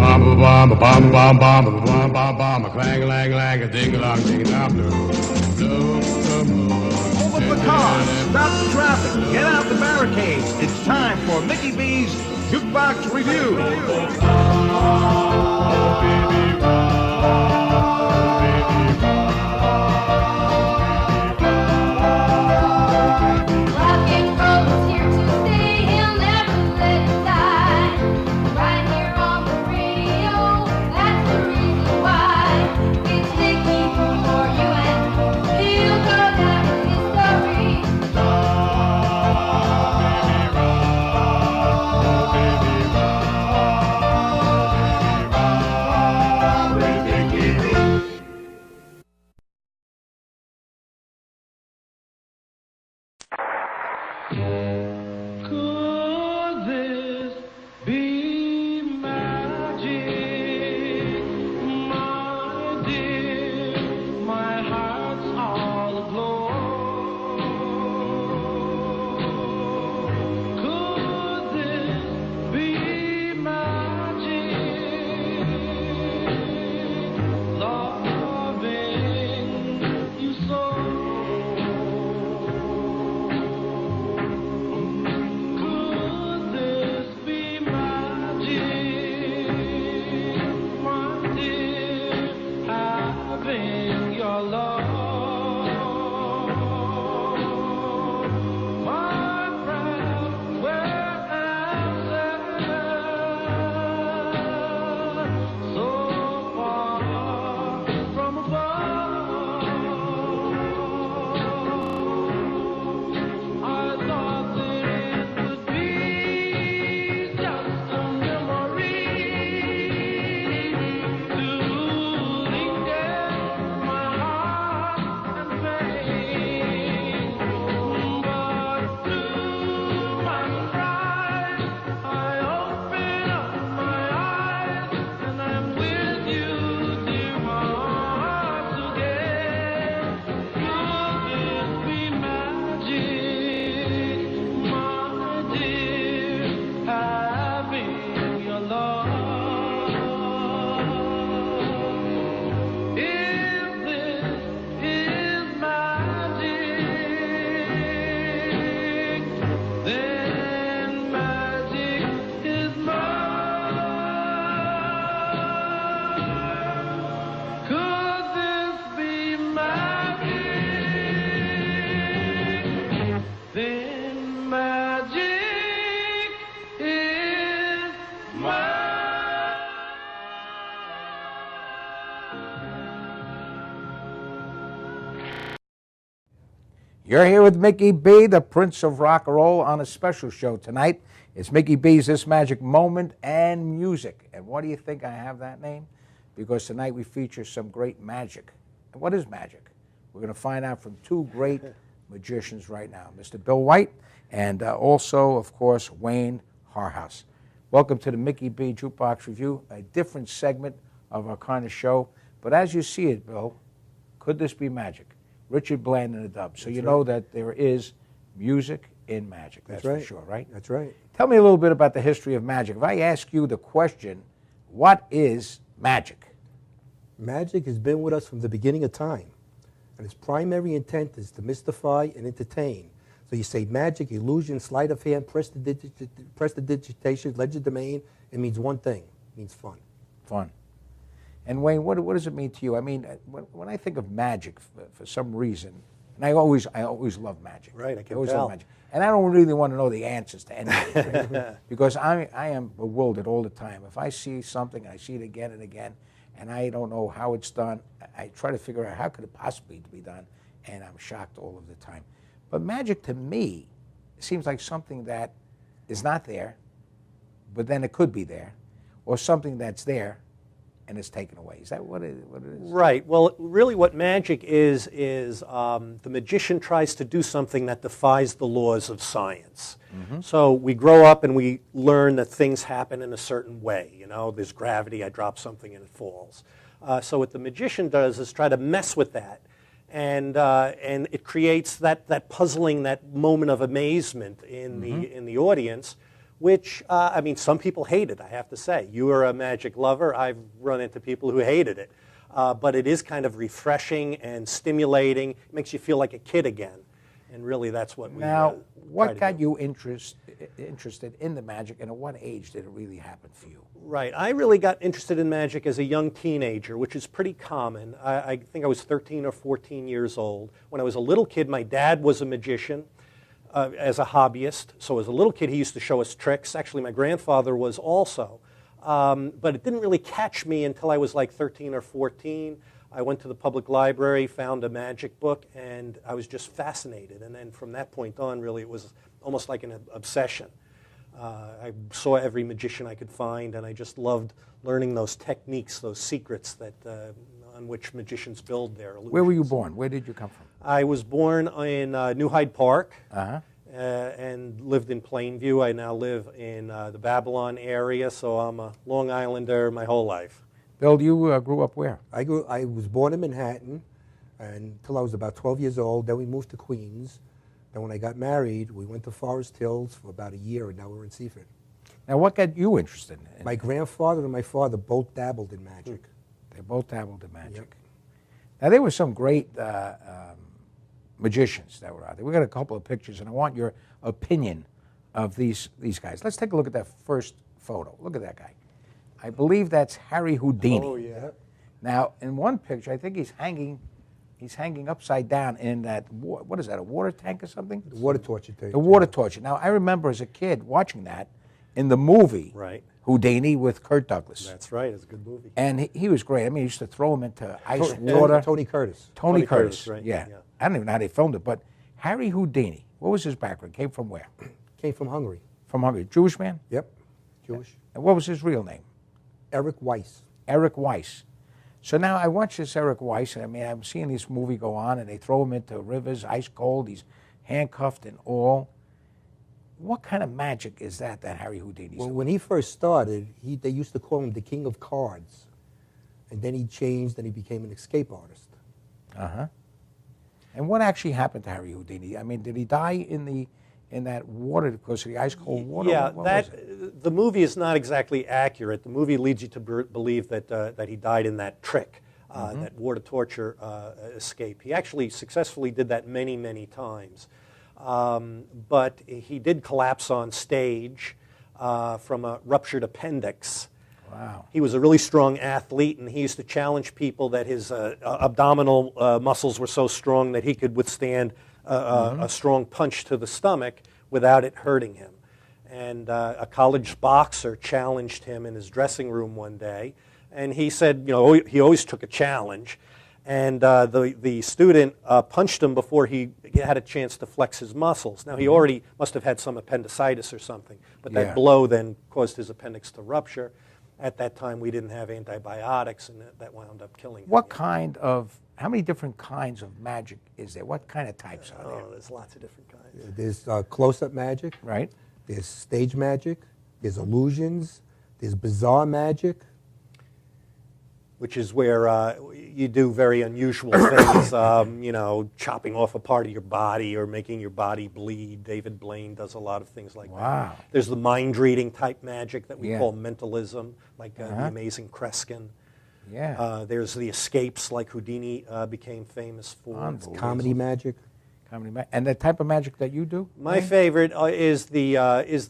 bum bum bum bum bum bum bum clang lang lang a ding along ding along Move the car, stop the traffic, get out the barricades. It's time for Mickey B's Jukebox Review. Could this be magic, my dear? My heart's all aglow. Could this be magic, loving you so? You're here with Mickey B, the Prince of Rock and Roll, on a special show tonight. It's Mickey B's This Magic Moment and Music. And what do you think I have that name? Because tonight we feature some great magic. And what is magic? We're going to find out from two great magicians right now, Mr. Bill White and also, of course, Wayne Harhouse. Welcome to the Mickey B Jukebox Review, a different segment of our kind of show. But as you see it, Bill, could this be magic? Richard Bland and the Dubs. So you know that there is music in magic. That's right. for sure, right? That's right. Tell me a little bit about the history of magic. If I ask you the question, what is magic? Magic has been with us from the beginning of time, and its primary intent is to mystify and entertain. So you say magic, illusion, sleight of hand, prestidigitation, legerdemain, it means one thing. It means fun. Fun. And Wayne, what does it mean to you? I mean, when I think of magic, for some reason, and I always love magic. Right, I can always tell. love magic. And I don't really want to know the answers to anything, right? Because I am bewildered all the time. If I see something, I see it again and again, and I don't know how it's done, I try to figure out how could it possibly be done, and I'm shocked all of the time. But magic to me seems like something that is not there, but then it could be there, or something that's there and it's taken away. Is that what it is? Right. Well, really what magic is the magician tries to do something that defies the laws of science. Mm-hmm. So we grow up and we learn that things happen in a certain way. You know, there's gravity, I drop something and it falls. So what the magician does is try to mess with that. And it creates that puzzling, that moment of amazement in the audience, which, I mean, some people hate it, I have to say. You are a magic lover. I've run into people who hated it. But it is kind of refreshing and stimulating. It makes you feel like a kid again. And really, that's what we Now, try what to got do. you interested in the magic, and at what age did it really happen for you? Right. I really got interested in magic as a young teenager, which is pretty common. I think I was 13 or 14 years old. When I was a little kid, my dad was a magician as a hobbyist. So as a little kid, he used to show us tricks. Actually, my grandfather was also. But it didn't really catch me until I was like 13 or 14. I went to the public library, found a magic book, and I was just fascinated. And then from that point on, really, it was almost like an obsession. I saw every magician I could find, and I just loved learning those techniques, those secrets that on which magicians build their illusions. Where were you born? Where did you come from? I was born in New Hyde Park. Uh-huh. And lived in Plainview. I now live in the Babylon area, so I'm a Long Islander my whole life. Bill, you grew up where? I was born in Manhattan until I was about 12 years old. Then we moved to Queens. Then when I got married, we went to Forest Hills for about a year, and now we're in Seaford. Now, what got you interested in it? My grandfather and my father both dabbled in magic. They both dabbled in magic. Yep. Now, there were some great magicians that were out there. We got a couple of pictures, and I want your opinion of these guys. Let's take a look at that first photo. Look at that guy. I believe that's Harry Houdini. Oh, yeah. Now, in one picture, I think he's hanging upside down in that, what is that, a water tank or something? The water torture thing. The water torture. Now, I remember as a kid watching that in the movie Right. Houdini with Kirk Douglas. That's right. It's a good movie. And he was great. I mean, he used to throw him into ice water. Tony Curtis. Tony Tony Curtis, Curtis, right, yeah. yeah. I don't even know how they filmed it, but Harry Houdini, what was his background? Came from where? Came from Hungary. From Hungary. Jewish man? Yep. Jewish. And what was his real name? Eric Weiss. Eric Weiss. So now I watch this Eric Weiss, and I mean, I'm seeing this movie go on, and they throw him into rivers, ice cold, he's handcuffed and all. What kind of magic is that Harry Houdini's Well, doing? when he first started, they used to call him the King of Cards. And then he changed and he became an escape artist. Uh-huh. And what actually happened to Harry Houdini? I mean, did he die in that water because of the ice cold water? Yeah, What was it? the movie is not exactly accurate. The movie leads you to believe that he died in that trick, that water torture escape. He actually successfully did that many, many times. But he did collapse on stage from a ruptured appendix. Wow. He was a really strong athlete, and he used to challenge people that his abdominal muscles were so strong that he could withstand a strong punch to the stomach without it hurting him. And a college boxer challenged him in his dressing room one day, and he said, you know, he always took a challenge. And the student punched him before he had a chance to flex his muscles. Now, he already must have had some appendicitis or something, but that Yeah. blow then caused his appendix to rupture. At that time, we didn't have antibiotics, and that wound up killing him. How many different kinds of magic is there? What kind of types are there? Oh, there's lots of different kinds. There's close-up magic. Right? There's stage magic. There's illusions. There's bizarre magic. Which is where you do very unusual things, you know, chopping off a part of your body or making your body bleed. David Blaine does a lot of things like Wow. that. There's the mind-reading type magic that we Yeah. call mentalism, like the Amazing Kreskin. Yeah. There's the escapes, like Houdini became famous for. Unbelievable. Comedy magic. And the type of magic that you do? My favorite is the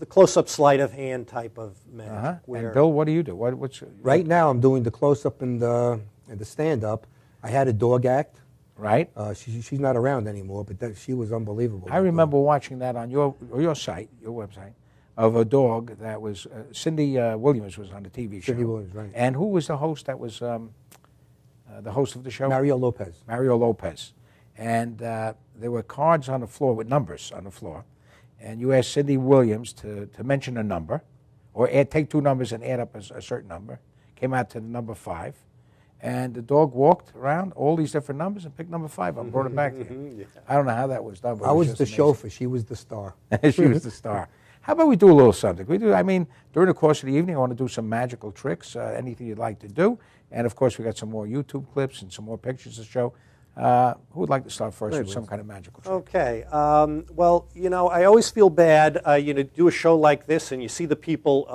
close-up sleight of hand type of magic. Uh-huh. Where And Bill, what do you do? What's Right now, I'm doing the close-up and the stand-up. I had a dog act. Right? She's not around anymore, but she was unbelievable. I remember watching that on your site, your website, of a dog that was Cindy Williams was on the TV show. Cindy Williams, right. And who was the host that was the host of the show? Mario Lopez. Mario Lopez. And there were cards on the floor with numbers on the floor. And you asked Cindy Williams to mention a number, or take two numbers and add up a certain number. Came out to the number 5. And the dog walked around all these different numbers and picked number 5 up and brought it back to you. Yeah. I don't know how that was done. But I it was just the amazing. chauffeur. She was the star. She was the star. How about we do a little something? During the course of the evening, I want to do some magical tricks, anything you'd like to do. And, of course, we got some more YouTube clips and some more pictures to show. Who would like to start first with some kind of magical trick? Okay. Well, I always feel bad. Do a show like this, and you see the people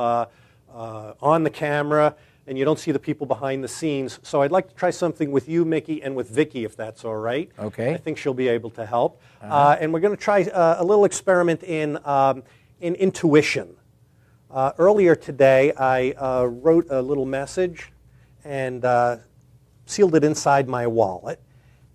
on the camera, and you don't see the people behind the scenes. So I'd like to try something with you, Mickey, and with Vicky, if that's all right. Okay. I think she'll be able to help. And we're going to try a little experiment in intuition. Earlier today, I wrote a little message and sealed it inside my wallet.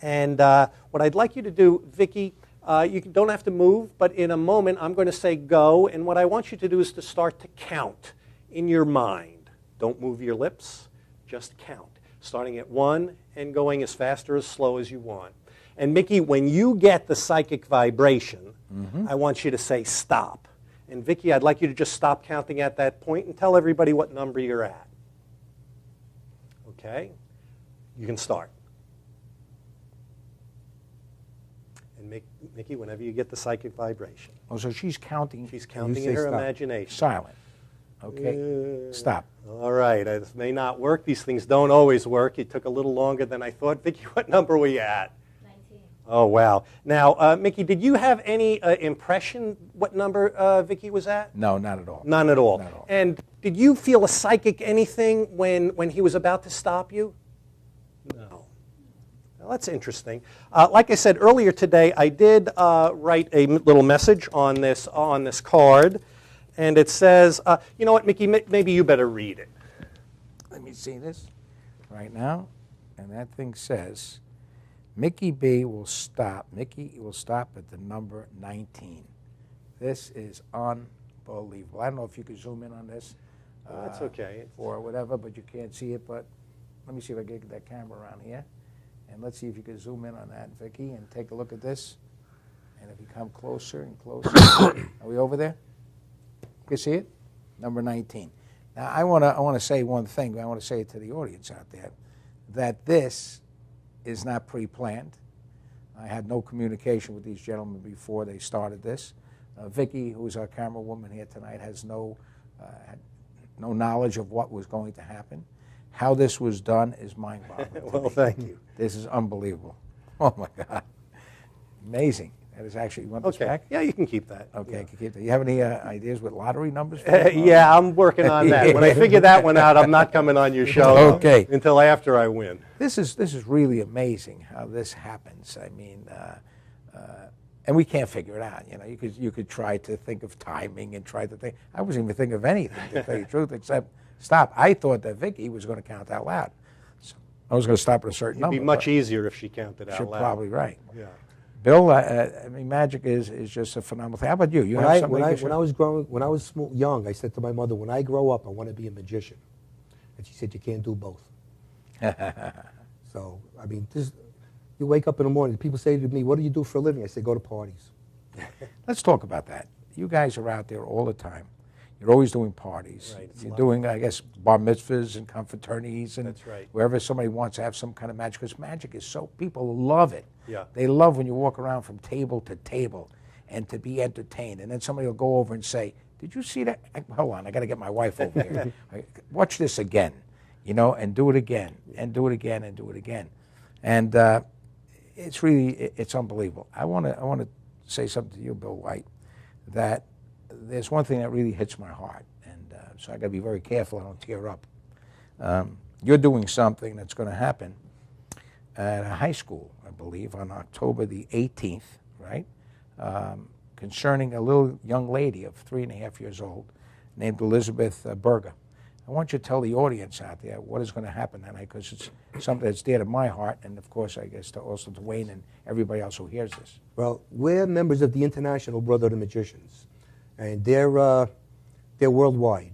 And what I'd like you to do, Vicky, you don't have to move, but in a moment I'm going to say go, and what I want you to do is to start to count in your mind. Don't move your lips, just count, starting at 1 and going as fast or as slow as you want. And Mickey, when you get the psychic vibration, I want you to say stop. And Vicky, I'd like you to just stop counting at that point and tell everybody what number you're at. Okay? You can start. And Mickey, whenever you get the psychic vibration. Oh, so she's counting. She's counting in her imagination. Silent. Okay. Stop. All right. This may not work. These things don't always work. It took a little longer than I thought. Vicky, what number were you at? 19. Oh, wow. Now, Mickey, did you have any impression what number Vicky was at? No, not at all. None at all. Not at all. And did you feel a psychic anything when he was about to stop you? No. Well, that's interesting. Like I said earlier today, I did write a little message on this card, and it says, you know what, Mickey, maybe you better read it. Let me see this right now, and that thing says, Mickey B will stop. Mickey will stop at the number 19. This is unbelievable. I don't know if you could zoom in on this. That's okay. Or whatever, but you can't see it. But let me see if I can get that camera around here. And let's see if you can zoom in on that, Vicky, and take a look at this. And if you come closer and closer. Are we over there? You see it? Number 19. Now, I want to say one thing. I want to say it to the audience out there, that this is not pre-planned. I had no communication with these gentlemen before they started this. Vicky, who's our camera woman here tonight, has no knowledge of what was going to happen. How this was done is mind-boggling. Well, thank you. This is unbelievable. Oh, my God. Amazing. That is actually, you want this back? Yeah, you can keep that. Okay, I can keep that. You have any ideas with lottery numbers? Yeah, I'm working on that. When I figure that one out, I'm not coming on your show Okay. until after I win. This is really amazing how this happens. I mean, and we can't figure it out. You could try to think of timing and try to think. I wasn't even thinking of anything, to tell you the truth, except stop. I thought that Vicky was going to count out loud. So I was going to stop at a certain number. It'd be much easier if she counted out You're loud. probably right. Yeah. Bill, I mean, magic is just a phenomenal thing. How about you? When I was young, I said to my mother, when I grow up, I want to be a magician. And she said, you can't do both. So, I mean, you wake up in the morning, people say to me, what do you do for a living? I say, go to parties. Let's talk about that. You guys are out there all the time. You're always doing parties. Right, You're doing, I guess, bar mitzvahs and confraternities and That's right. wherever somebody wants to have some kind of magic. Because magic is so, people love it. Yeah. They love when you walk around from table to table and to be entertained. And then somebody will go over and say, did you see that? Hold on, I got to get my wife over here. Watch this again, and do it again, and do it again, and do it again. And it's really, it's unbelievable. I want to say something to you, Bill White, that there's one thing that really hits my heart, and so I got to be very careful I don't tear up. You're doing something that's going to happen at a high school, I believe, on October the 18th, right? Concerning a little young lady of 3.5 years old named Elizabeth Berger. I want you to tell the audience out there what is going to happen that night, because it's something that's dear to my heart, and of course, I guess, also to Wayne and everybody else who hears this. Well, we're members of the International Brotherhood of Magicians, and they're worldwide,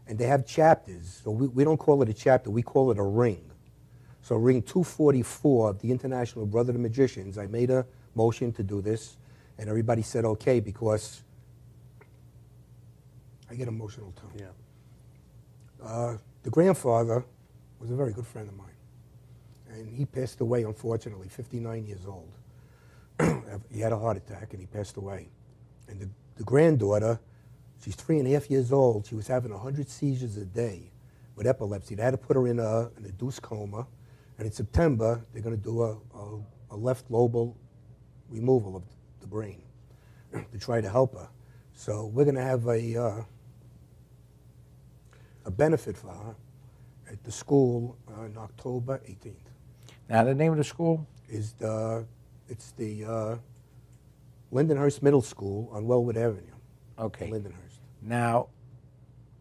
and they have chapters. So we don't call it a chapter; we call it a ring. So ring 244 of the International Brotherhood of Magicians. I made a motion to do this, and everybody said okay, because I get emotional too. Yeah. The grandfather was a very good friend of mine, and he passed away, unfortunately, 59 years old. He had a heart attack, and he passed away. And the granddaughter, she's 3.5 years old. She was having 100 seizures a day with epilepsy. They had to put her in a induced coma, and in September, they're going to do a a left lobal removal of the brain to try to help her. So we're going to have a benefit for her at the school on October 18th. Now, the name of the school? It's the Lindenhurst Middle School on Wellwood Avenue. Okay. Lindenhurst. Now,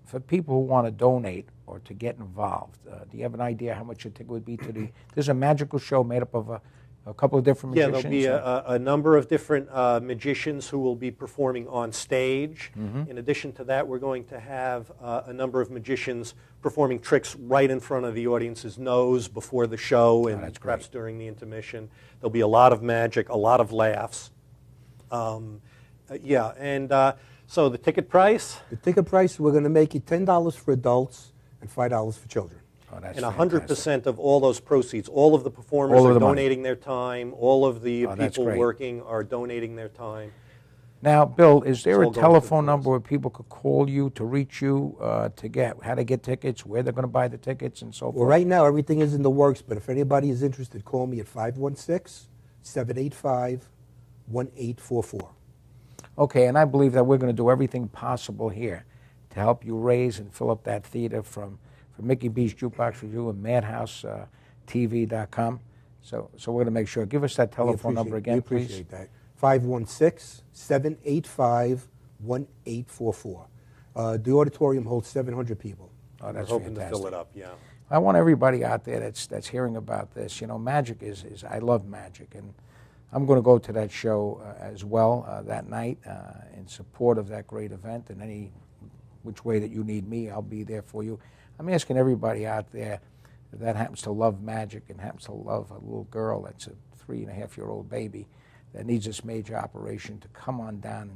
for people who want to donate or to get involved, do you have an idea how much a ticket would be to the? There's a magical show made up of a couple of different Yeah, magicians. there'll be a number of different magicians who will be performing on stage. Mm-hmm. In addition to that, we're going to have a number of magicians performing tricks right in front of the audience's nose before the show and that's perhaps great. during the intermission. There'll be a lot of magic, a lot of laughs. So the ticket price? The ticket price, we're going to make it $10 for adults and $5 for children. Oh, that's And fantastic. 100% of all those proceeds, all of the performers All of are the money. donating their time, all of the Oh, that's people great. working are donating their time. Now, Bill, is there It's a all going to the telephone cause. number where people could call you to reach you to get how to get tickets, where they're going to buy the tickets, and so Well, forth? right now, everything is in the works, but if anybody is interested, call me at 516-785-1844. Okay, and I believe that we're going to do everything possible here to help you raise and fill up that theater from Mickey B's Jukebox Review and MadhouseTV.com. So we're going to make sure. Give us that telephone number again, we please. appreciate that. 516-785-1844. The auditorium holds 700 people. Oh, We're that's hoping fantastic. to fill it up, yeah. I want everybody out there that's hearing about this. You know, magic is I love magic, and I'm going to go to that show as well that night in support of that great event. And any which way that you need me, I'll be there for you. I'm asking everybody out there that happens to love magic and happens to love a little girl that's a 3.5-year-old baby that needs this major operation to come on down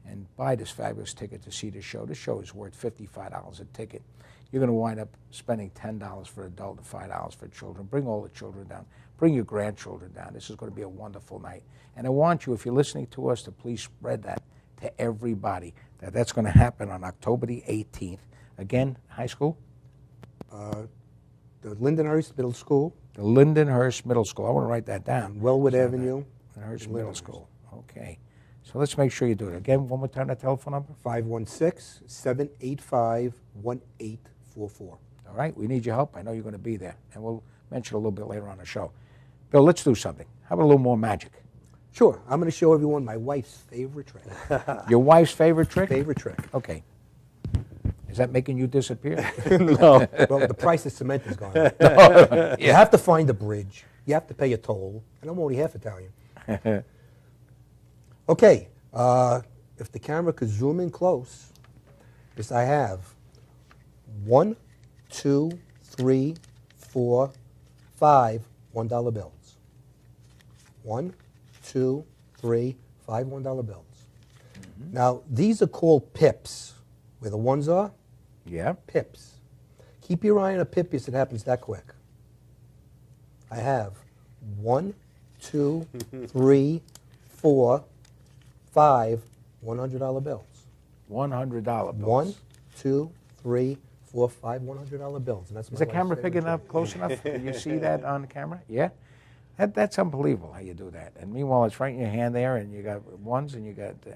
and buy this fabulous ticket to see the show. This show is worth $55 a ticket. You're going to wind up spending $10 for adult and $5 for children. Bring all the children down. Bring your grandchildren down. This is going to be a wonderful night. And I want you, if you're listening to us, to please spread that to everybody, that's going to happen on October the 18th. Again, high school? The Lindenhurst Middle School, The Lindenhurst Middle School. I want to write that down. Wellwood Avenue, Lindenhurst in Middle Lindenhurst. School. Okay. So let's make sure you do it. Again, one more time, that telephone number. 516-785-1844. All right, we need your help. I know you're going to be there, and we'll mention it a little bit later on the show. Bill, let's do something. How about a little more magic? Sure, I'm going to show everyone my wife's favorite trick. Your wife's favorite trick? Favorite trick. Okay. Is that making you disappear? No. Well, the price of cement is gone up. You have to find a bridge. You have to pay a toll. And I'm only half Italian. Okay. If the camera could zoom in close, yes, I have 1, 2, 3, 4, 5 $1 bills. 1, 2, 3, 5 $1 bills. Mm-hmm. Now, these are called pips. Where the ones are, Yeah. pips. Keep your eye on a pip because it happens that quick. I have 1, 2, 3, 4, 5 $100 bills. $100 bills. 1, 2, 3, 4, 5 $100 bills. And that's Is my the wife's camera favorite picking trick. up close enough? Can you see that on the camera? Yeah? That's unbelievable how you do that. And meanwhile, it's right in your hand there, and you got ones, and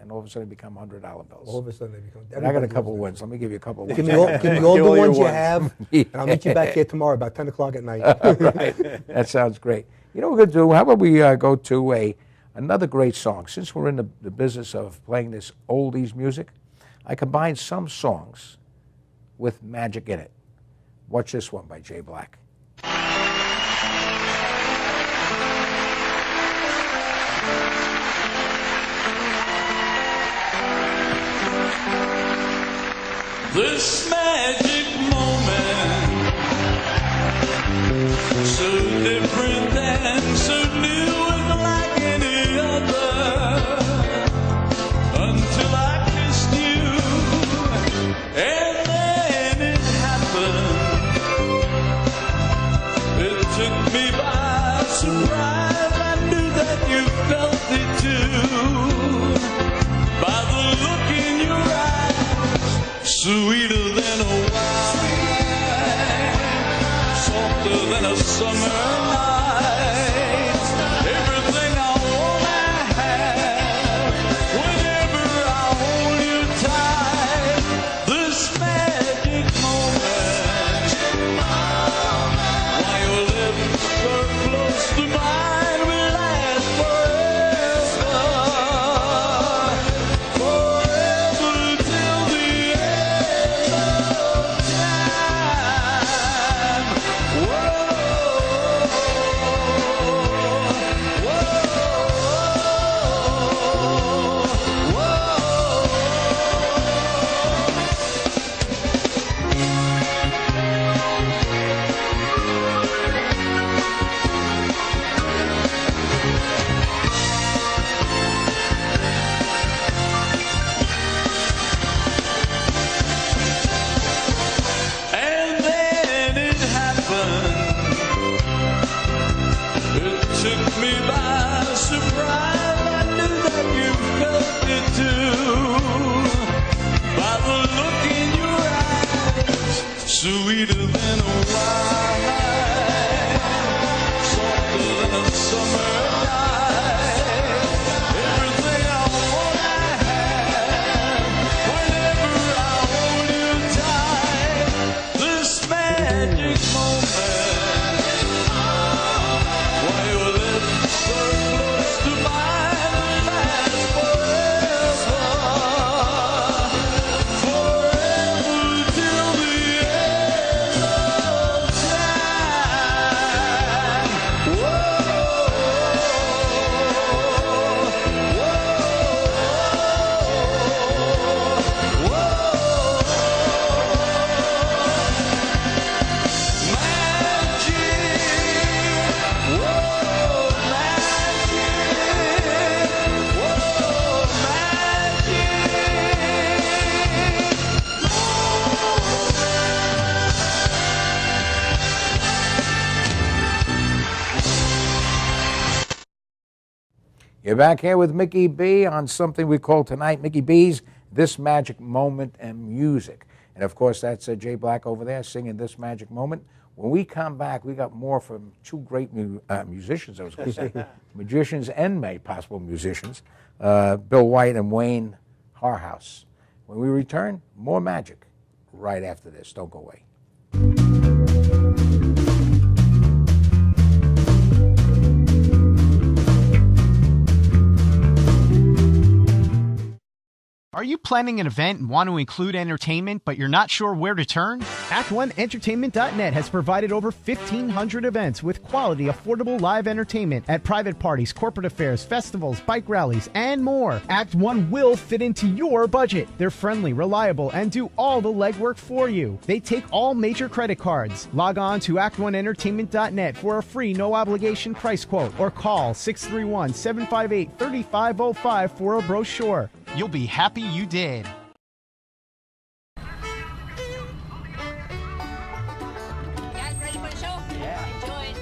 all of a sudden they become $100 bills. All of a sudden they become. And I got a everybody couple loves wins. Let me give you a couple wins. that. Give me all Give the all your ones you ones. have, and I'll meet you back here tomorrow about 10 o'clock at night. Right. That sounds great. You know what we're going to do? How about we go to another great song? Since we're in the business of playing this oldies music, I combined some songs with magic in it. Watch this one by Jay Black. This magic moment, so different and so new, unlike any other. Until I kissed you, and then it happened. It took me by surprise. I knew that you felt it too, by the look in your eyes. Sweeter than a wine, softer than a summer night. Everything sweeter than a wine, softer than a summer night. Everything I want I have, whenever I hold you tight. This magic moment, while your lips are close to mine, lasts forever, forever till the end of time. You're back here with Mickey B on something we call tonight Mickey B's This Magic Moment and Music. And of course, that's Jay Black over there singing This Magic Moment. When we come back, we got more from two great musicians, I was going to say, magicians and possible musicians, Bill White and Wayne Harhouse. When we return, more magic right after this. Don't go away. Are you planning an event and want to include entertainment, but you're not sure where to turn? Act1Entertainment.net has provided over 1,500 events with quality, affordable live entertainment at private parties, corporate affairs, festivals, bike rallies, and more. Act 1 will fit into your budget. They're friendly, reliable, and do all the legwork for you. They take all major credit cards. Log on to Act1Entertainment.net for a free, no-obligation price quote, or call 631-758-3505 for a brochure. You'll be happy you did. Guys, ready for the show? Yeah. Enjoy it.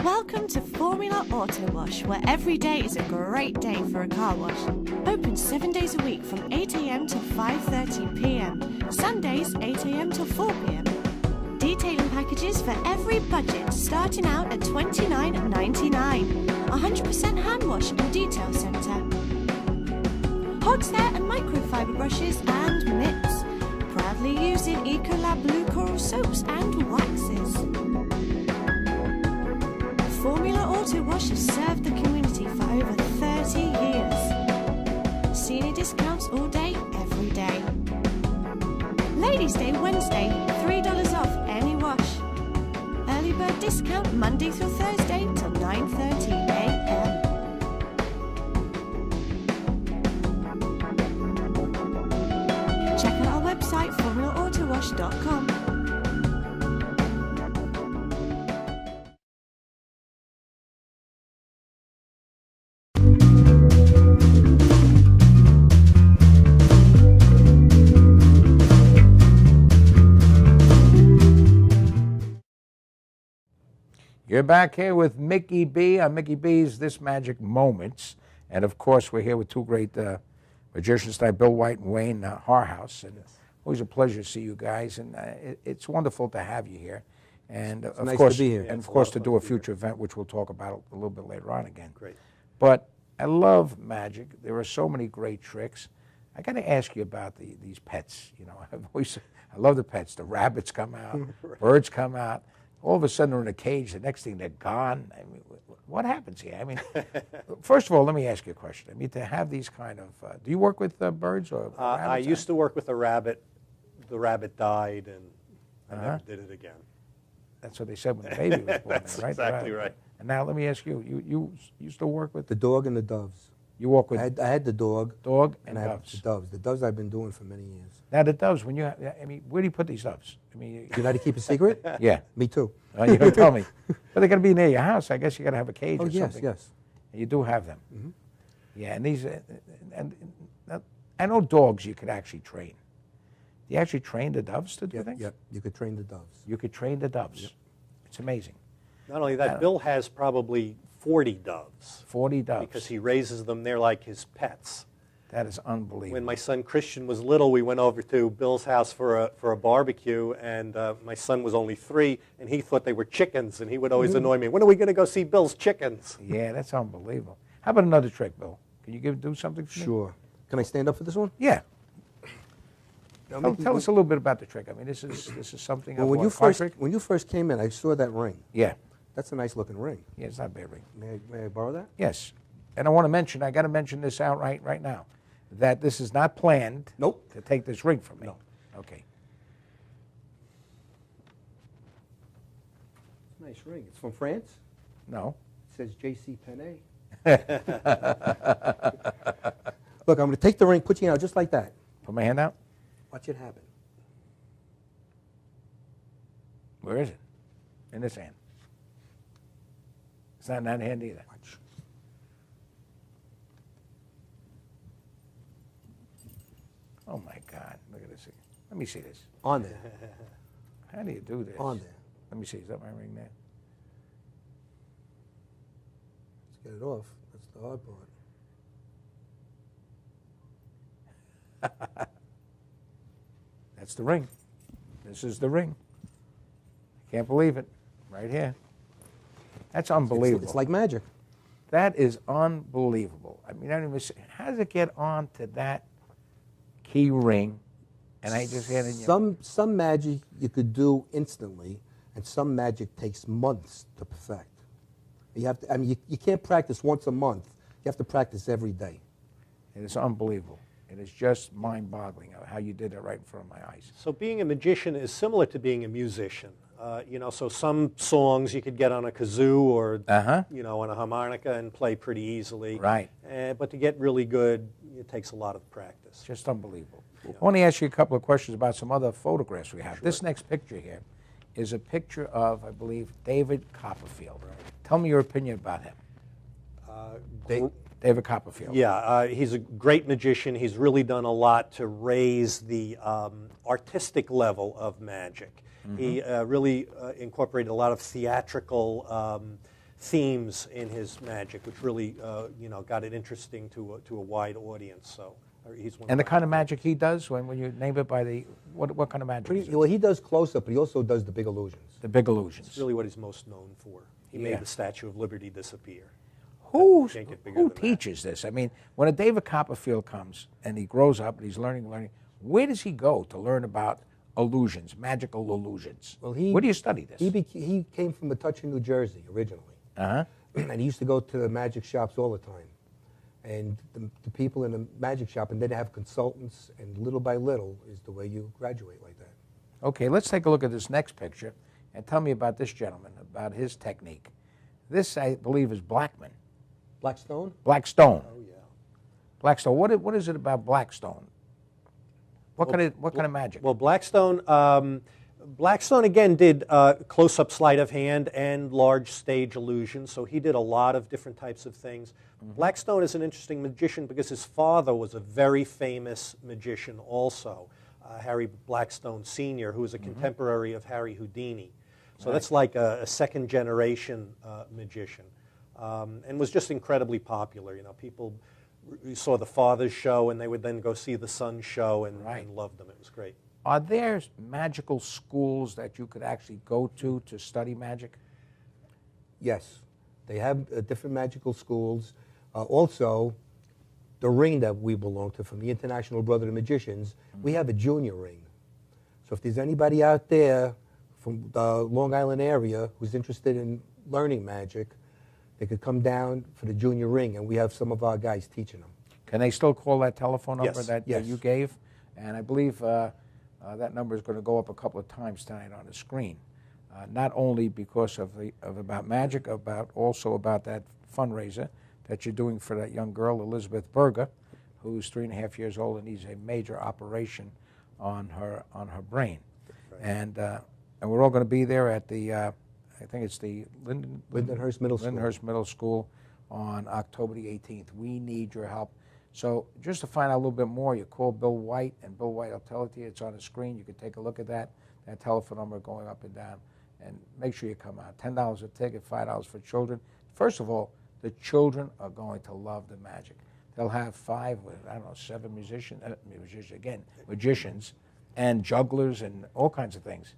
Welcome to Formula Auto Wash, where every day is a great day for a car wash. Open 7 days a week from 8 a.m. till 5:30 p.m. Sundays 8 a.m. till 4 p.m. Detailing packages for every budget, starting out at $29.99. 100% hand wash and detail centre. Hog's hair and microfiber brushes and mitts. Proudly using Ecolab Blue Coral soaps and waxes. Formula Auto Wash has served the community for over 30 years. Senior discounts all day, every day. Ladies' Day Wednesday, $3 off any wash. Early bird discount Monday through Thursday till 9:30 a.m. Check out our website, formulaautowash.com. You're back here with Mickey B on Mickey B's This Magic Moments. And of course, we're here with two great magicians tonight, Bill White and Wayne Harhouse. And always a pleasure to see you guys. And it's wonderful to have you here. And It's of nice course, to be here. and it's of a course lot to of do fun a to be here. future event, which we'll talk about a little bit later on again. Great. But I love magic. There are so many great tricks. I got to ask you about these pets. You know, I love the pets. The rabbits come out, birds come out. All of a sudden they're in a cage. The next thing they're gone. I mean, what happens here? I mean, first of all, let me ask you a question. I mean, to have these kind of, do you work with birds or rabbits? I used to work with a rabbit. The rabbit died, and I never did it again. That's what they said when the baby was born. That's right? exactly right. And now let me ask you, you still work with The dog and the doves. You walk with I had the dog. and I had doves. the doves. The doves I've been doing for many years. Now the doves, when I mean, where do you put these doves? I mean, You know how to keep a secret? yeah. Me too. You don't tell me. But they're going to be near your house. I guess you got to have a cage Oh, or yes, something. yes. You do have them. Yeah, and these, and I know dogs you could actually train. Do you actually train the doves to do things? Yep, you could train the doves. You could train the doves. It's amazing. Not only that, Bill has probably 40 doves 40 doves. because he raises them. They're like his pets. That is unbelievable. When my son Christian was little, we went over to Bill's house for a barbecue, and my son was only 3, and he thought they were chickens, and he would always annoy me. When are we going to go see Bill's chickens? Yeah, that's unbelievable. How about another trick, Bill? Can you do something for me? Sure. Can I stand up for this one? Yeah. Now, Tell us a little bit about the trick. I mean, this is something. Well, of when you first came in, I saw that ring. Yeah. That's a nice looking ring. Yeah, it's not a bad ring. May I borrow that? Yes. And I want to mention, I got to mention this outright right now, that this is not planned. Nope. To take this ring from me. No. Okay. Nice ring. It's from France. No. It says J.C. Penney. Look, I'm going to take the ring, put you out just like that. Put my hand out. Watch it happen. Where is it? In this hand. It's not in that hand either. Watch. Oh my God! Look at this. Let me see this. On there. How do you do this? On there. Let me see. Is that my ring there? Let's get it off. That's the hard part. That's the ring. This is the ring. I can't believe it. Right here. That's unbelievable. It's like magic. That is unbelievable. I mean, I don't even say, how does it get on to that key ring? And I just handed you. Some magic you could do instantly, and some magic takes months to perfect. You have to. I mean, you can't practice once a month. You have to practice every day. It is unbelievable. It is just mind-boggling how you did it right in front of my eyes. So being a magician is similar to being a musician. So some songs you could get on a kazoo or, on a harmonica and play pretty easily. Right. But to get really good, it takes a lot of practice. Just unbelievable. I want to ask you a couple of questions about some other photographs we have. Sure. This next picture here is a picture of, I believe, David Copperfield. Right. Tell me your opinion about him. David Copperfield. Yeah, he's a great magician. He's really done a lot to raise the artistic level of magic. He really incorporated a lot of theatrical themes in his magic, which really, got it interesting to a wide audience. So he's one. And the kind of magic he does, when you name it by the, what kind of magic is it? Well, he does close-up, but he also does the big illusions. The big illusions. It's really what he's most known for. He made the Statue of Liberty disappear. Who Can't get bigger than that. teaches this? I mean, when a David Copperfield comes and he grows up and he's learning, where does he go to learn about illusions, magical illusions? Well, where do you study this? He came from Metuchen, New Jersey, originally. And he used to go to the magic shops all the time. And the people in the magic shop, and they'd have consultants, and little by little is the way you graduate like that. Okay, let's take a look at this next picture and tell me about this gentleman, about his technique. This, I believe, is Blackman. Blackstone? Blackstone. Oh, yeah. Blackstone. What is it about Blackstone? What kind of magic? Well, Blackstone again did close-up sleight of hand and large stage illusions, so he did a lot of different types of things. Blackstone is an interesting magician because his father was a very famous magician also, Harry Blackstone Sr., who was a contemporary of Harry Houdini. So that's like a second-generation magician, and was just incredibly popular. People saw the father's show, and they would then go see the son's show and loved them. It was great. Are there magical schools that you could actually go to study magic? Yes, they have different magical schools. Also, the ring that we belong to from the International Brotherhood of Magicians, we have a junior ring. So if there's anybody out there from the Long Island area who's interested in learning magic, they could come down for the junior ring, and we have some of our guys teaching them. Can they still call that telephone number Yes. that Yes. you gave? And I believe that number is going to go up a couple of times tonight on the screen. Not only because of about magic, also about that fundraiser that you're doing for that young girl, Elizabeth Berger, who's 3.5 years old and needs a major operation on her brain. Right. And we're all going to be there at the, I think it's the Lindenhurst Middle School. Lindenhurst Middle School on October the 18th. We need your help. So just to find out a little bit more, you call Bill White, and Bill White will tell it to you. It's on the screen. You can take a look at that telephone number going up and down. And make sure you come out. $10 a ticket, $5 for children. First of all, the children are going to love the magic. They'll have 7 magicians and jugglers and all kinds of things.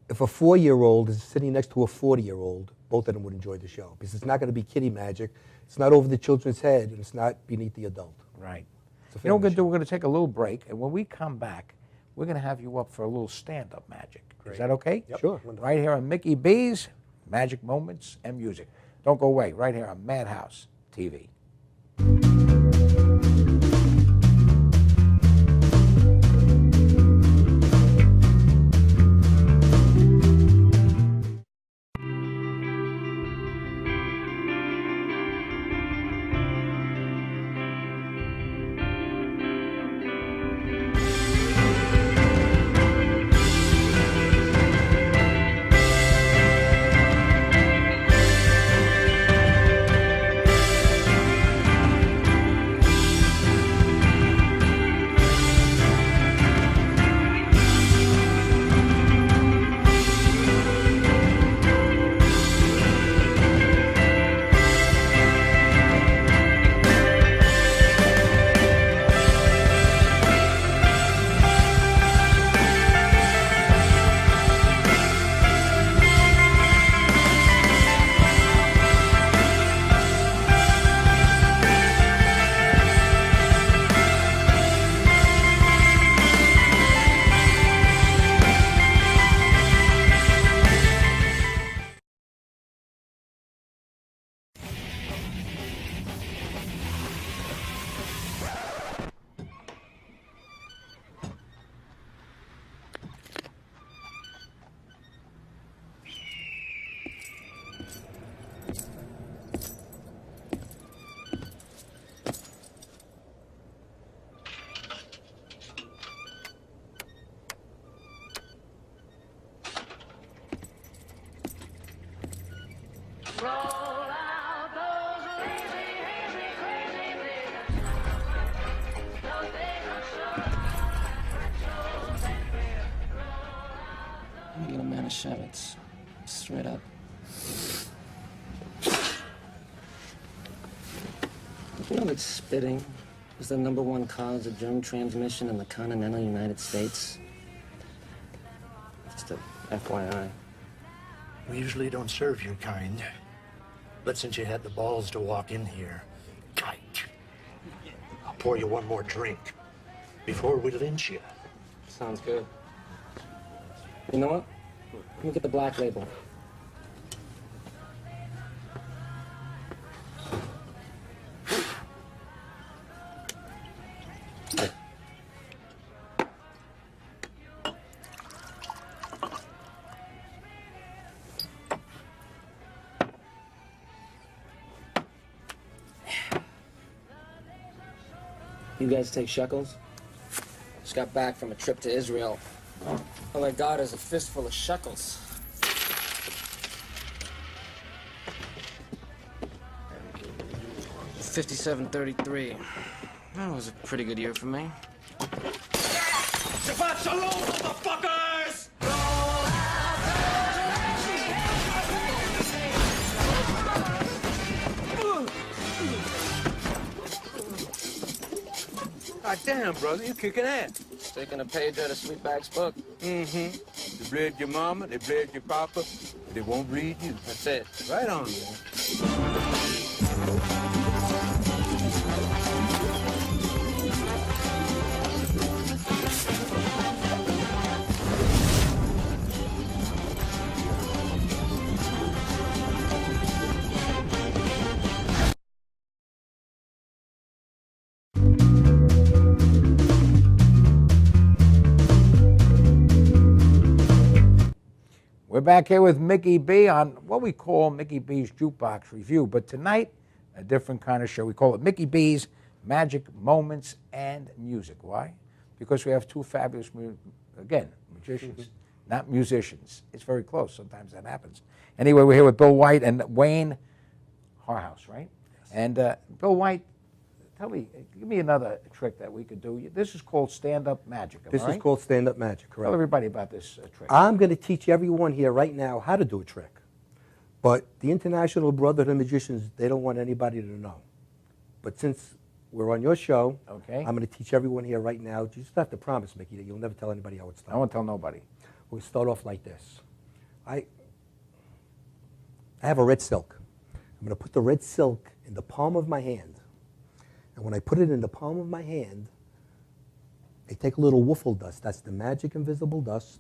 If a 4-year-old is sitting next to a 40-year-old, both of them would enjoy the show, because it's not going to be kiddie magic. It's not over the children's head, and it's not beneath the adult. Right. It's a You know what we're family going to do? show. We're going to take a little break, and when we come back, we're going to have you up for a little stand-up magic. Great. Is that okay? Yep. Sure. Right here on Mickey B's Magic Moments and Music. Don't go away. Right here on Madhouse TV. You get a man of Shavitz. Straight up. You know that spitting is the #1 cause of germ transmission in the continental United States? Just a FYI. We usually don't serve your kind. But since you had the balls to walk in here, kite. I'll pour you one more drink before we lynch you. Sounds good. You know what? Let me get the black label. You guys take shekels? Just got back from a trip to Israel. All I got is a fistful of shekels. $57.33. That was a pretty good year for me. Shabbat shalom, motherfuckers! God damn, brother, you kicking ass. Taking a page out of Sweetback's book. Mm-hmm. They bred your mama, they bred your papa, but they won't breed you. That's it. Right on, man. We're back here with Mickey B on what we call Mickey B's Jukebox Review. But tonight, a different kind of show. We call it Mickey B's Magic Moments and Music. Why? Because we have two fabulous, magicians, not musicians. It's very close. Sometimes that happens. Anyway, we're here with Bill White and Wayne Harhouse, right? Yes. And Bill White, give me another trick that we could do. This is called stand-up magic. This is called stand-up magic, correct? Tell everybody about this trick. I'm going to teach everyone here right now how to do a trick. But the International Brotherhood of Magicians, they don't want anybody to know. But since we're on your show, okay, I'm going to teach everyone here right now. You just have to promise, Mickey, that you'll never tell anybody how it's done. I won't tell nobody. We'll start off like this. I have a red silk. I'm going to put the red silk in the palm of my hand. And when I put it in the palm of my hand, I take a little woofle dust. That's the magic invisible dust.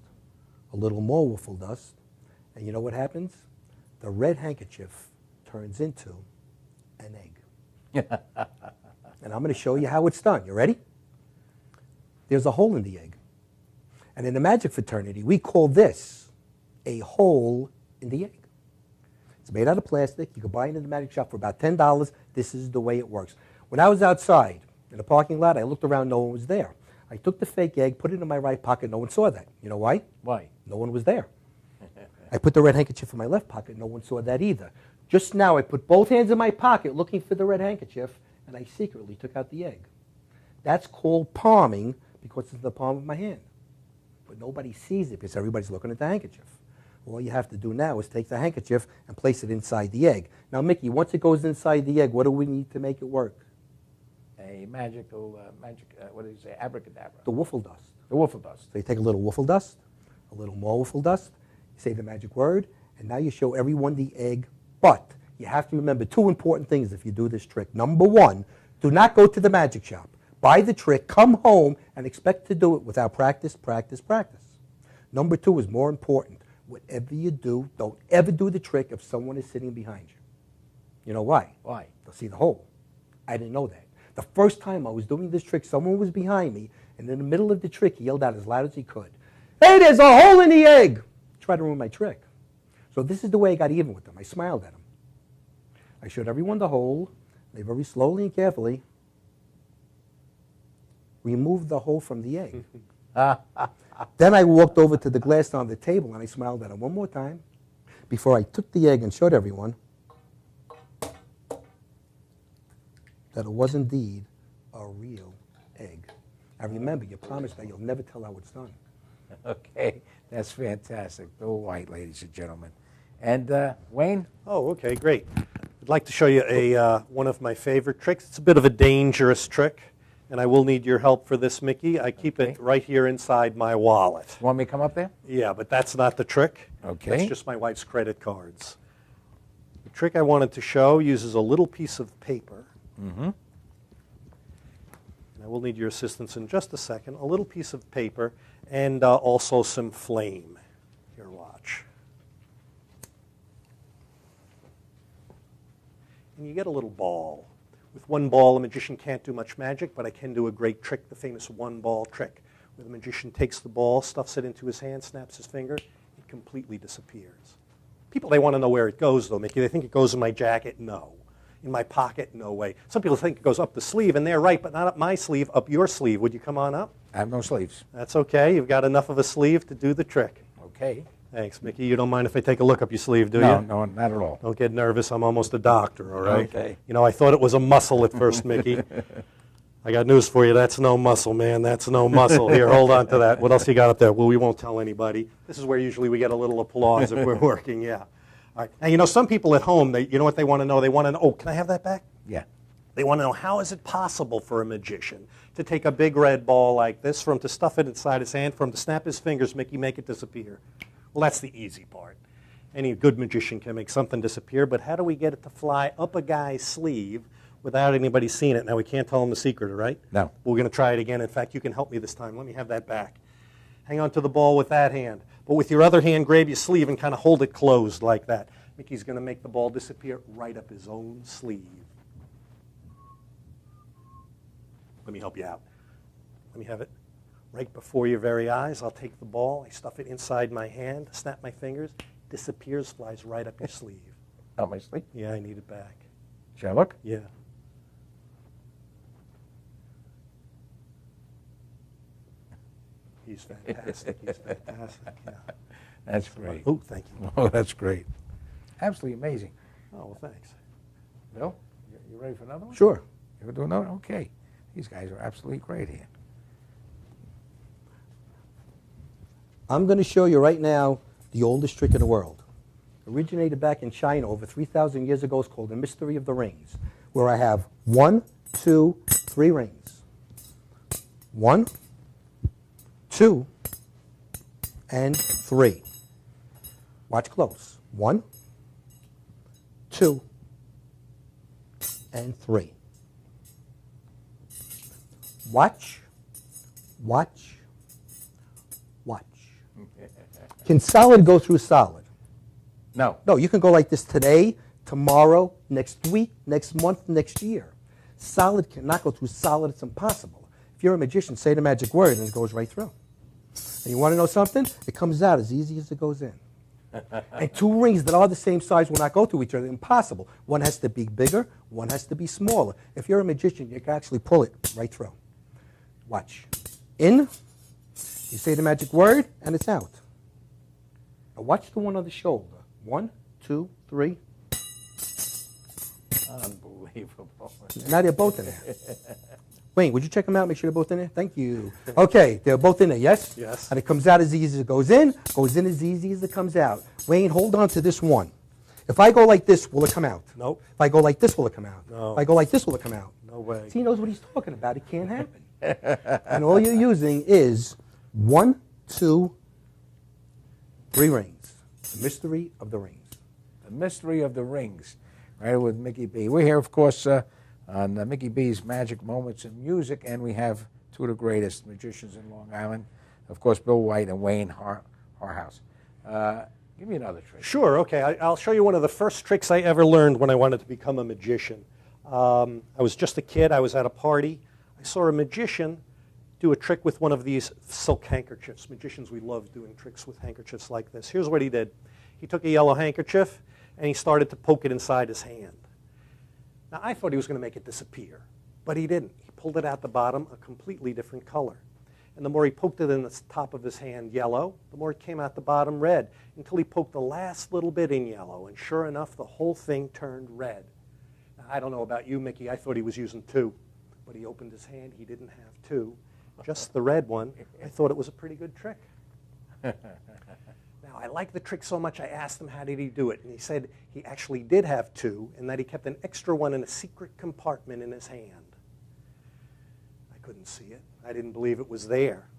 A little more woofle dust. And you know what happens? The red handkerchief turns into an egg. And I'm going to show you how it's done. You ready? There's a hole in the egg. And in the magic fraternity, we call this a hole in the egg. It's made out of plastic. You can buy it in the magic shop for about $10. This is the way it works. When I was outside in the parking lot, I looked around, no one was there. I took the fake egg, put it in my right pocket, no one saw that. You know why? Why? No one was there. I put the red handkerchief in my left pocket, no one saw that either. Just now, I put both hands in my pocket looking for the red handkerchief, and I secretly took out the egg. That's called palming because it's in the palm of my hand. But nobody sees it because everybody's looking at the handkerchief. All you have to do now is take the handkerchief and place it inside the egg. Now, Mickey, once it goes inside the egg, what do we need to make it work? A magical, what do you say, abracadabra. The woofle dust. The woofle dust. So you take a little woofle dust, a little more woofle dust, you say the magic word, and now you show everyone the egg. But you have to remember two important things if you do this trick. Number one, do not go to the magic shop. Buy the trick, come home, and expect to do it without practice, practice, practice. Number two is more important. Whatever you do, don't ever do the trick if someone is sitting behind you. You know why? Why? They'll see the hole. I didn't know that. The first time I was doing this trick, someone was behind me, and in the middle of the trick, he yelled out as loud as he could, "Hey, there's a hole in the egg!" Tried to ruin my trick. So this is the way I got even with them. I smiled at him. I showed everyone the hole. They very slowly and carefully removed the hole from the egg. Then I walked over to the glass on the table, and I smiled at him one more time before I took the egg and showed everyone that it was indeed a real egg. Now remember, you promised that you'll never tell how it's done. Okay, that's fantastic. Bill White, ladies and gentlemen. And Wayne? Oh, okay, great. I'd like to show you one of my favorite tricks. It's a bit of a dangerous trick, and I will need your help for this, Mickey. I keep it right here inside my wallet. Want me to come up there? Yeah, but that's not the trick. Okay. That's just my wife's credit cards. The trick I wanted to show uses a little piece of paper. Mm-hmm. And I will need your assistance in just a second. A little piece of paper and also some flame. Here, watch. And you get a little ball. With one ball, a magician can't do much magic, but I can do a great trick, the famous one-ball trick, where the magician takes the ball, stuffs it into his hand, snaps his finger, it completely disappears. People, they want to know where it goes, though, Mickey. They think it goes in my jacket. No. In my pocket? No way. Some people think it goes up the sleeve, and they're right, but not up my sleeve, up your sleeve. Would you come on up? I have no sleeves. That's okay. You've got enough of a sleeve to do the trick. Okay. Thanks, Mickey. You don't mind if I take a look up your sleeve, do you? No, not at all. Don't get nervous. I'm almost a doctor, all right? Okay. You know, I thought it was a muscle at first, Mickey. I got news for you. That's no muscle, man. That's no muscle. Here, hold on to that. What else you got up there? Well, we won't tell anybody. This is where usually we get a little applause if we're working, yeah. All right. Now, you know, some people at home, you know what they want to know? They want to know, oh, can I have that back? Yeah. They want to know, how is it possible for a magician to take a big red ball like this, for him to stuff it inside his hand, for him to snap his fingers, make it disappear? Well, that's the easy part. Any good magician can make something disappear, but how do we get it to fly up a guy's sleeve without anybody seeing it? Now, we can't tell him the secret, all right? No. We're going to try it again. In fact, you can help me this time. Let me have that back. Hang on to the ball with that hand. But with your other hand, grab your sleeve and kind of hold it closed like that. Mickey's going to make the ball disappear right up his own sleeve. Let me help you out. Let me have it right before your very eyes. I'll take the ball, I stuff it inside my hand, snap my fingers, disappears, flies right up your sleeve. Up my sleeve? Yeah, I need it back. Shall I look? Yeah. He's fantastic. He's fantastic. Yeah. That's great. Oh, thank you. Oh, that's great. Absolutely amazing. Oh, well, thanks. Bill, you ready for another one? Sure. You want to do another? Okay. These guys are absolutely great here. I'm going to show you right now the oldest trick in the world. Originated back in China over 3,000 years ago. It's called the Mystery of the Rings, where I have 1, 2, 3 rings. 1, 2, and 3. Watch close. 1, 2, and 3. Watch, watch, watch. Can solid go through solid? No. No, you can go like this today, tomorrow, next week, next month, next year. Solid cannot go through solid. It's impossible. If you're a magician, say the magic word and it goes right through. And you want to know something? It comes out as easy as it goes in. And 2 rings that are the same size will not go through each other. Impossible. One has to be bigger, one has to be smaller. If you're a magician, you can actually pull it right through. Watch. In, you say the magic word, and it's out. Now watch the one on the shoulder. 1, 2, 3. Unbelievable. Now they're both in there. Wayne, would you check them out? Make sure they're both in there? Thank you. Okay, they're both in there, yes? Yes. And it comes out as easy as it goes in as easy as it comes out. Wayne, hold on to this one. If I go like this, will it come out? Nope. If I go like this, will it come out? No. If I go like this, will it come out? No way. See, he knows what he's talking about. It can't happen. And all you're using is 1, 2, 3 rings. The Mystery of the Rings. The Mystery of the Rings, right, with Mickey B. We're here, of course, on Mickey B's Magic Moments in Music, and we have 2 of the greatest magicians in Long Island, of course, Bill White and Wayne Harhouse. Give me another trick. Sure, okay. I'll show you one of the first tricks I ever learned when I wanted to become a magician. I was just a kid. I was at a party. I saw a magician do a trick with one of these silk handkerchiefs. Magicians, we love doing tricks with handkerchiefs like this. Here's what he did. He took a yellow handkerchief, and he started to poke it inside his hand. Now, I thought he was going to make it disappear, but he didn't. He pulled it out the bottom a completely different color. And the more he poked it in the top of his hand yellow, the more it came out the bottom red, until he poked the last little bit in yellow. And sure enough, the whole thing turned red. Now, I don't know about you, Mickey. I thought he was using 2. But he opened his hand. He didn't have 2, just the red one. I thought it was a pretty good trick. Now, I liked the trick so much, I asked him how did he do it. And he said he actually did have 2, and that he kept an extra one in a secret compartment in his hand. I couldn't see it. I didn't believe it was there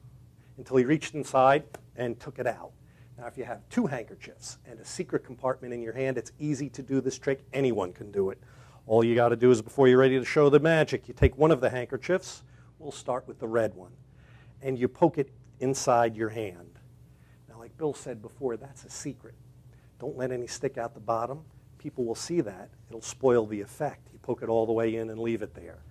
until he reached inside and took it out. Now, if you have 2 handkerchiefs and a secret compartment in your hand, it's easy to do this trick. Anyone can do it. All you got to do is, before you're ready to show the magic, you take one of the handkerchiefs. We'll start with the red one. And you poke it inside your hand. Now, like Bill said before, that's a secret. Don't let any stick out the bottom. People will see that. It'll spoil the effect. You poke it all the way in and leave it there.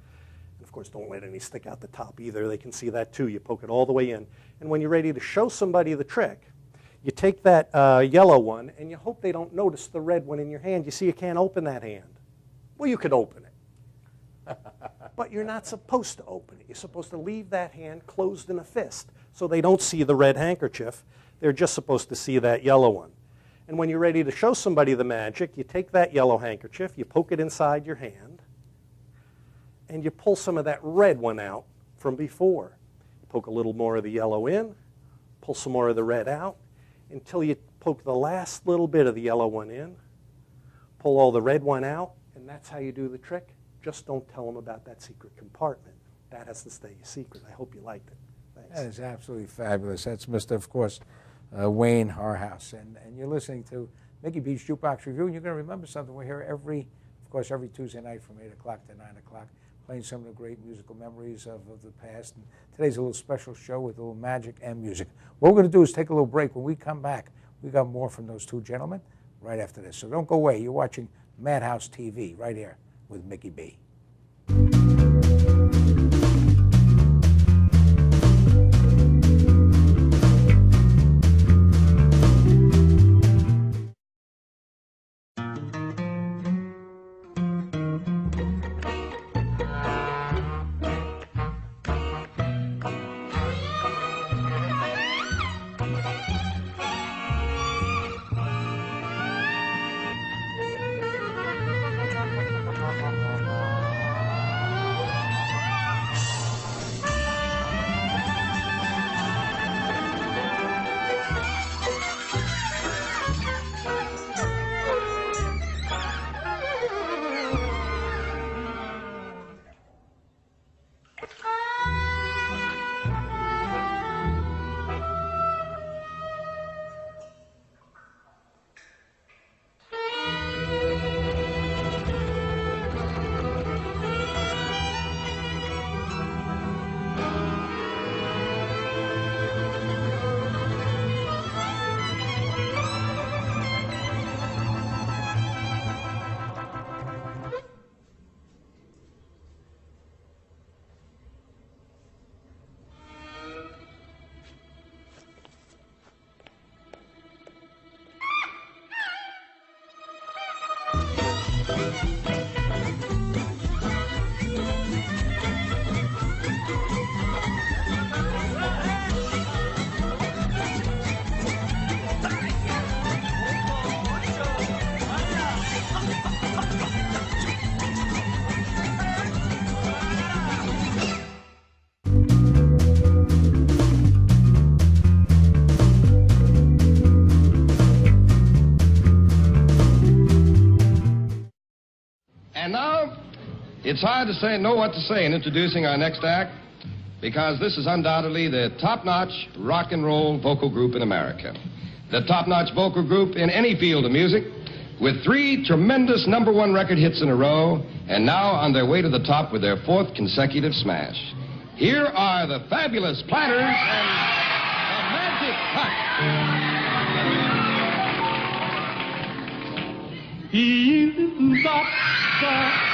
And of course, don't let any stick out the top either. They can see that too. You poke it all the way in. And when you're ready to show somebody the trick, you take that yellow one and you hope they don't notice the red one in your hand. You see, you can't open that hand. Well, you could open it. But you're not supposed to open it. You're supposed to leave that hand closed in a fist so they don't see the red handkerchief. They're just supposed to see that yellow one. And when you're ready to show somebody the magic, you take that yellow handkerchief, you poke it inside your hand, and you pull some of that red one out from before. You poke a little more of the yellow in, pull some more of the red out, until you poke the last little bit of the yellow one in, pull all the red one out, and that's how you do the trick. Just don't tell them about that secret compartment. That has to stay a secret. I hope you liked it. Thanks. That is absolutely fabulous. That's Mr., of course, Wayne Harhouse. And you're listening to Mickey B's Jukebox Review, and you're going to remember something. We're here every Tuesday night from 8 o'clock to 9 o'clock, playing some of the great musical memories of the past. And today's a little special show with a little magic and music. What we're going to do is take a little break. When we come back, we got more from those two gentlemen right after this. So don't go away. You're watching Madhouse TV right here with Mickey B. And now, it's hard to know what to say in introducing our next act, because this is undoubtedly the top-notch rock and roll vocal group in America. The top-notch vocal group in any field of music, with 3 tremendous #1 record hits in a row, and now on their way to the top with their 4th consecutive smash. Here are the Fabulous Platters and the Magic Touch. You got the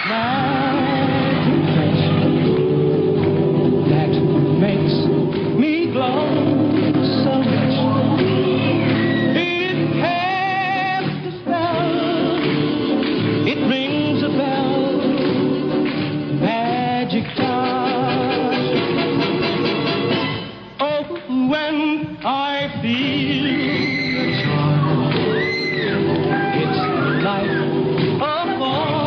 magic touch that makes me glow so much. It casts a spell, it rings a bell, magic touch. Oh, when I feel the charm, it's like a false alarm.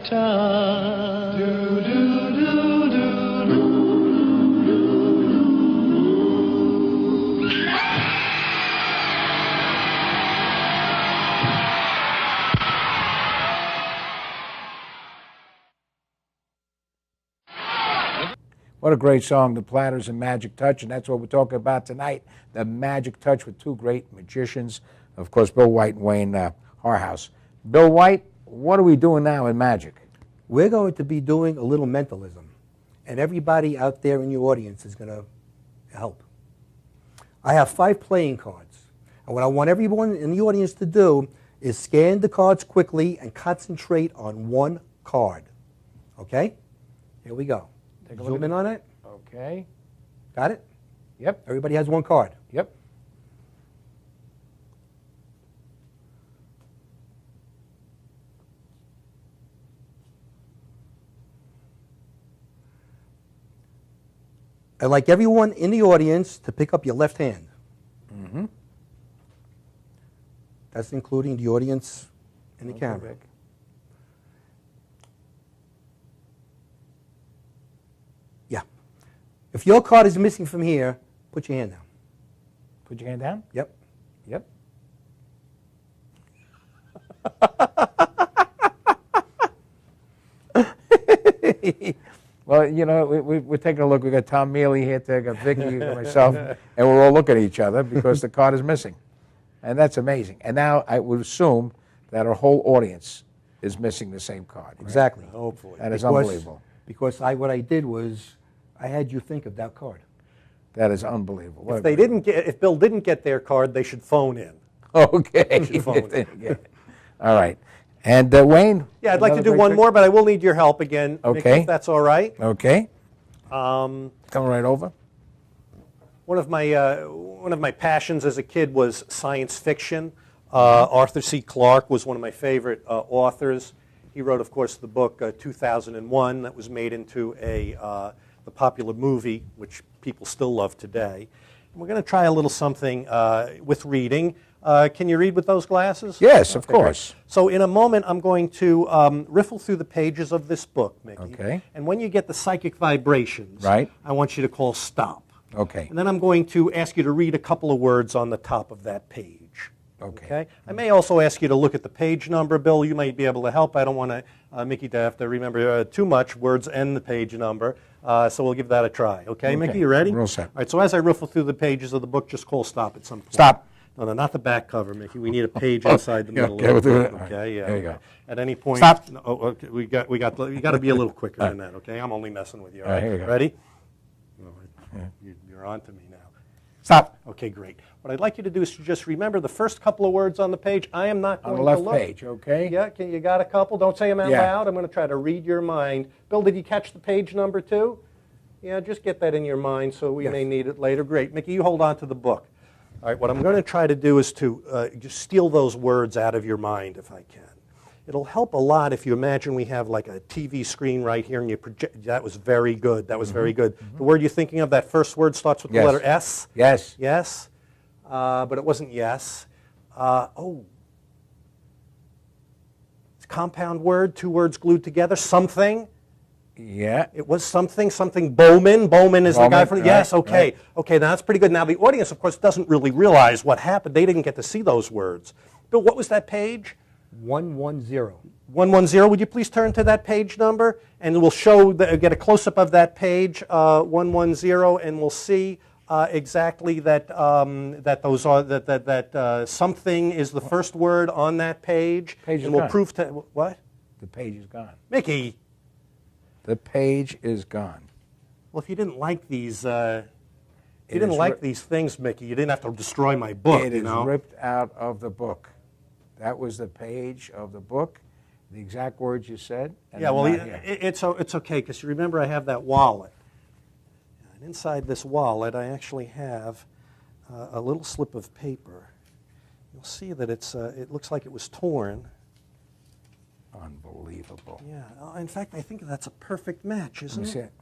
time. What a great song, The Platters and Magic Touch, and that's what we're talking about tonight, the Magic Touch with two great magicians, of course, Bill White and Wayne Harhouse. Bill White, what are we doing now in magic? We're going to be doing a little mentalism, and everybody out there in your audience is going to help. I have 5 playing cards, and what I want everyone in the audience to do is scan the cards quickly and concentrate on one card. Okay? Here we go. Zoom in on it. Okay. Got it? Yep. Everybody has one card. Yep. I'd like everyone in the audience to pick up your left hand. Mm-hmm. That's including the audience in the camera. Rick. Yeah. If your card is missing from here, put your hand down. Put your hand down? Yep. Yep. Well, you know, we're taking a look. We've got Tom Mealy here, we've got Vicky, we've got myself, and we're all looking at each other because the card is missing. And that's amazing. And now I would assume that our whole audience is missing the same card. Right? Exactly. Hopefully. That is unbelievable. Because what I did was I had you think of that card. That is unbelievable. What If Bill didn't get their card, they should phone in. Okay. They should phone in. All right. And Wayne? Yeah, I'd like to another do great one trick? more, but I will need your help again, Mickey, Okay. if that's all right. Okay. Coming right over. One of my passions as a kid was science fiction. Arthur C. Clarke was one of my favorite authors. He wrote, of course, the book 2001 that was made into the popular movie, which people still love today. And we're going to try a little something with reading. Can you read with those glasses? Yes, of Okay, great. course. So in a moment, I'm going to riffle through the pages of this book, Mickey. Okay. And when you get the psychic vibrations, Right. I want you to call stop. Okay. And then I'm going to ask you to read a couple of words on the top of that page. Okay. I may also ask you to look at the page number. Bill, you might be able to help. I don't want Mickey to have to remember too much words and the page number. So we'll give that a try. Okay, Mickey, you ready? We're all set. All right, so as I riffle through the pages of the book, just call stop at some point. Stop. No, not the back cover, Mickey. We need a page inside the middle okay, of we'll the do book. it. Okay, yeah. There you go. At any point. Stop. No, okay, you got to be a little quicker than that. Okay, I'm only messing with you. All right, here we go. Ready? You're on to me now. Stop. Okay, great. What I'd like you to do is to just remember the first couple of words on the page. I am not going On the left to look. page, okay? Yeah, you got a couple? Don't say them out Yeah. loud. I'm going to try to read your mind. Bill, did you catch the page number too? Yeah, just get that in your mind so we may need it later. Great. Mickey, you hold on to the book. All right, what I'm going to try to do is to just steal those words out of your mind if I can. It'll help a lot if you imagine we have like a TV screen right here and you project. That was very good. That was very good. The word you're thinking of, that first word starts with the Yes. letter S? Yes. Yes. But it wasn't yes. It's a compound word, 2 words glued together. Something. Yeah. It was something Bowman. Bowman is the guy Bowman, from. right, Yes. Okay. right. Okay. Now that's pretty good. Now the audience, of course, doesn't really realize what happened. They didn't get to see those words. Bill, what was that page? 110. 110. Would you please turn to that page number, and we'll get a close-up of that page, 110, and we'll see exactly that something is the first word on that page. Page is and we'll gone. prove to what? The page is gone. Mickey. The page is gone. Well, if you didn't like these, It is these things, Mickey, you didn't have to destroy my book. It you is know? ripped out of the book. That was the page of the book, the exact words you said. And Yeah, well, they're not here. it's okay, because you remember I have that wallet. And inside this wallet, I actually have a little slip of paper. You'll see that it looks like it was torn. Unbelievable. Yeah, in fact, I think that's a perfect match, isn't Let me it? see it.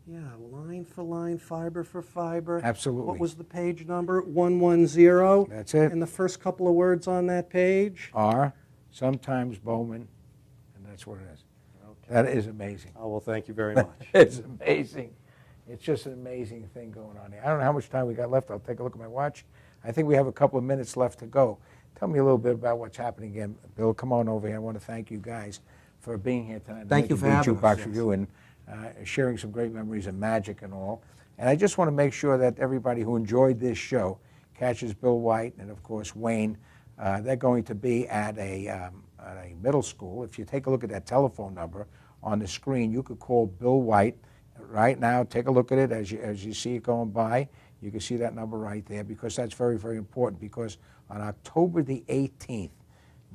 Yeah, line for line, fiber for fiber. Absolutely. What was the page number? 110. That's it. And the first couple of words on that page? Are sometimes Bowman, and That's what it is. Okay. That is amazing. Oh, well, thank you very much. It's amazing. It's just an amazing thing going on here. I don't know how much time we got left. I'll take a look at my watch. I think we have a couple of minutes left to go. Tell me a little bit about what's happening again. Bill, come on over here. I want to thank you guys for being here tonight. Thank you for having us. Jukebox Review and sharing some great memories of magic and all. And I just want to make sure that everybody who enjoyed this show catches Bill White and, of course, Wayne. They're going to be at a middle school. If you take a look at that telephone number on the screen, you could call Bill White right now. Take a look at it as you see it going by. You can see that number right there, because that's very, very important, because on October the 18th,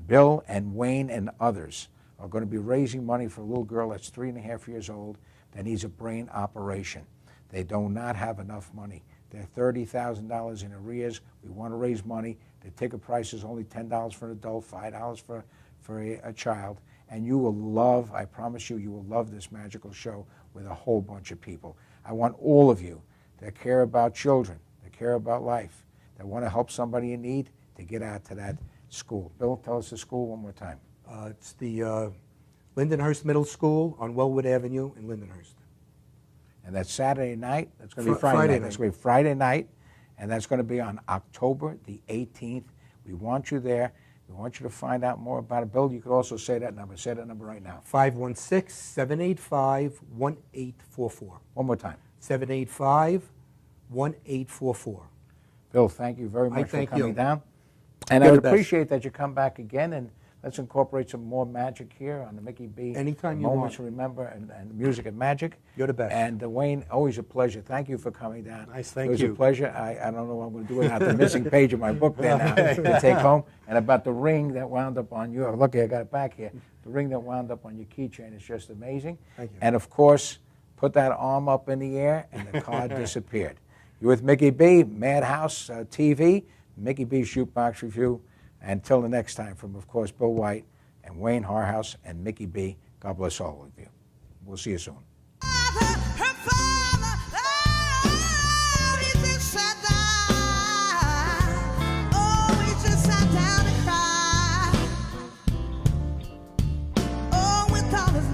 Bill and Wayne and others are going to be raising money for a little girl that's 3.5 years old that needs a brain operation. They do not have enough money. They're $30,000 in arrears. We want to raise money. The ticket price is only $10 for an adult, $5 for a child. And you will love, I promise you, you will love this magical show with a whole bunch of people. I want all of you that care about children, that care about life, that want to help somebody in need, to get out to that school. Bill, tell us the school one more time. It's the Lindenhurst Middle School on Wellwood Avenue in Lindenhurst. And that's Saturday night. That's going to be Friday night. That's going to be Friday night, and that's going to be on October the 18th. We want you there. We want you to find out more about it. Bill, you could also say that number. Say that number right now. 516-785-1844. One more time. 785-1844. Bill, thank you very much for coming down. And You're I the best. appreciate that you come back again, and let's incorporate some more magic here on the Mickey B. Anytime you Moments want. to Remember and music and magic. You're the best. And Wayne, always a pleasure. Thank you for coming down. Nice, thank you. It was you. a pleasure. I don't know what I'm going to do without the missing page of my book there now to take home. And about the ring that wound up on you. Look, I got it back here. The ring that wound up on your keychain is just amazing. Thank you. And of course, put that arm up in the air and the card disappeared. You're with Mickey B, Madhouse TV, Mickey B's Jukebox Review. Until the next time, from, of course, Bill White and Wayne Harhouse and Mickey B, God bless all of you. We'll see you soon. Oh, with all his